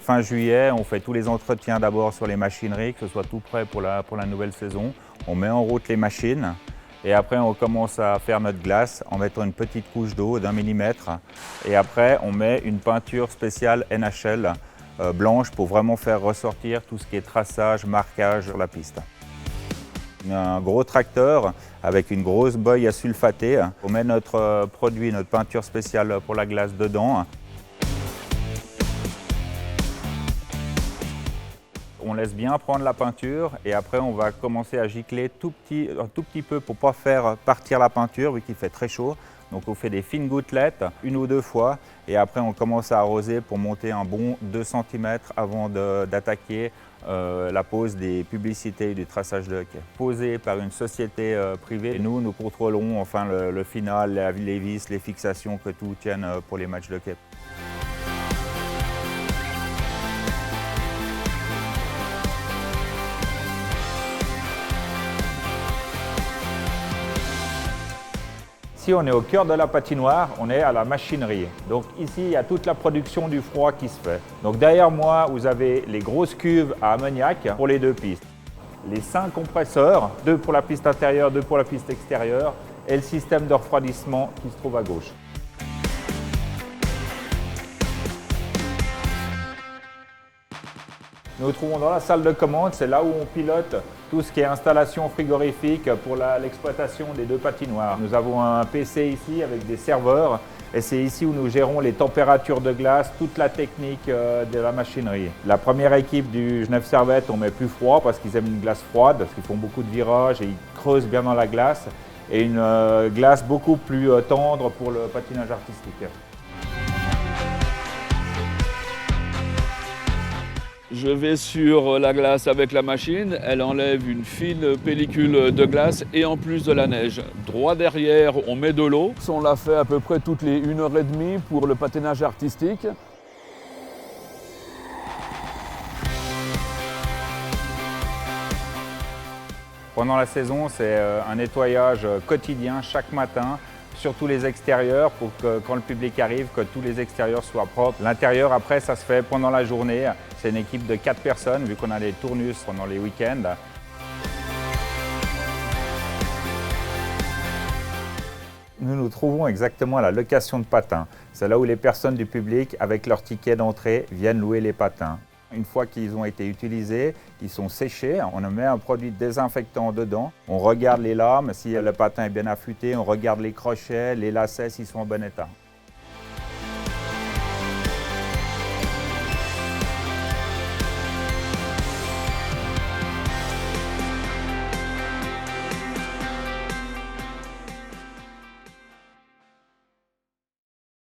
fin juillet, on fait tous les entretiens d'abord sur les machineries, que ce soit tout prêt pour la nouvelle saison. On met en route les machines et après on commence à faire notre glace en mettant une petite couche d'eau d'1 millimètre. Et après on met une peinture spéciale NHL blanche pour vraiment faire ressortir tout ce qui est traçage, marquage sur la piste. Un gros tracteur avec une grosse beuille à sulfater. On met notre produit, notre peinture spéciale pour la glace dedans. On laisse bien prendre la peinture et après on va commencer à gicler un tout petit peu pour ne pas faire partir la peinture vu qu'il fait très chaud. Donc on fait des fines gouttelettes 1 ou 2 fois et après on commence à arroser pour monter un bon 2 cm avant d'attaquer la pose des publicités et du traçage de hockey. Posé par une société privée et nous contrôlons enfin le final, les vis, les fixations, que tout tienne pour les matchs de hockey. Ici, on est au cœur de la patinoire, on est à la machinerie. Donc ici, il y a toute la production du froid qui se fait. Donc derrière moi, vous avez les grosses cuves à ammoniac pour les 2 pistes. Les 5 compresseurs, 2 pour la piste intérieure, 2 pour la piste extérieure, et le système de refroidissement qui se trouve à gauche. Nous nous trouvons dans la salle de commande, c'est là où on pilote tout ce qui est installation frigorifique pour l'exploitation des 2 patinoires. Nous avons un PC ici avec des serveurs et c'est ici où nous gérons les températures de glace, toute la technique de la machinerie. La première équipe du Genève Servette, on met plus froid parce qu'ils aiment une glace froide, parce qu'ils font beaucoup de virages et ils creusent bien dans la glace, et une glace beaucoup plus tendre pour le patinage artistique. Je vais sur la glace avec la machine, elle enlève une fine pellicule de glace et en plus de la neige. Droit derrière, on met de l'eau. On l'a fait à peu près toutes les 1h30 pour le patinage artistique. Pendant la saison, c'est un nettoyage quotidien chaque matin, sur tous les extérieurs pour que quand le public arrive, que tous les extérieurs soient propres. L'intérieur, après, ça se fait pendant la journée. C'est une équipe de 4 personnes, vu qu'on a des tournus pendant les week-ends. Nous nous trouvons exactement à la location de patins. C'est là où les personnes du public, avec leur ticket d'entrée, viennent louer les patins. Une fois qu'ils ont été utilisés, ils sont séchés, on met un produit désinfectant dedans. On regarde les lames, si le patin est bien affûté, on regarde les crochets, les lacets s'ils sont en bon état.